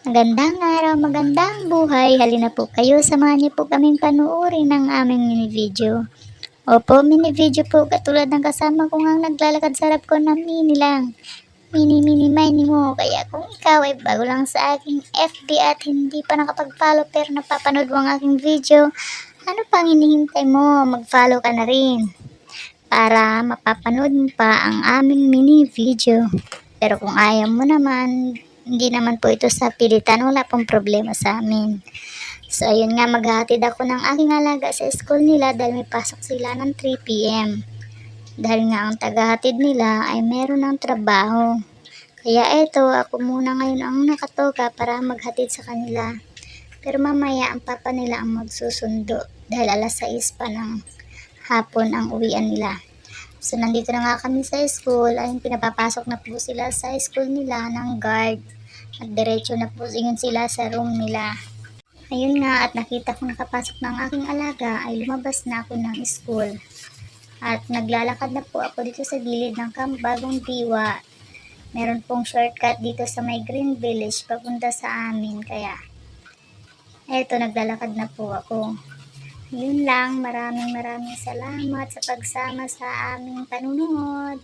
Magandang araw, magandang buhay. Halina po kayo, samahan niyo po kaming panuorin ng aming mini video. Opo, mini video po katulad ng kasama ko ngang naglalakad sa harap ko na mini lang. Mini mo. Kaya kung ikaw ay bago lang sa aking FB at hindi pa nakapag-follow pero napapanood mo ang aking video, ano pang hinihintay mo? Mag-follow ka na rin para mapapanood mo pa ang aming mini video. Pero kung ayaw mo naman, hindi naman po ito sa pilitan, wala pong problema sa amin. So ayun nga, maghahatid ako ng aking alaga sa school nila dahil may pasok sila ng 3 PM. Dahil nga ang tagahatid nila ay meron ng trabaho. Kaya eto, ako muna ngayon ang nakatoka para maghatid sa kanila. Pero mamaya ang papa nila ang magsusundo dahil alas 6 pa ng hapon ang uwian nila. So nandito na nga kami sa school, ay pinapapasok na po sila sa school nila ng guard. At diretso na po yun sila sa room nila. Ayun nga, at nakita ko nakapasok ng aking alaga ay lumabas na ako ng school. At naglalakad na po ako dito sa gilid ng Camp Bagong Diwa. Meron pong shortcut dito sa may Green Village papunta sa amin. Kaya eto, naglalakad na po ako. Yun lang, maraming salamat sa pagsama sa aming panunood.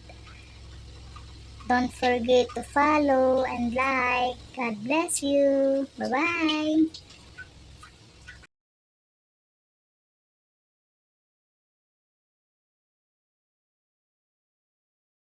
Don't forget to follow and like. God bless you. Bye-bye.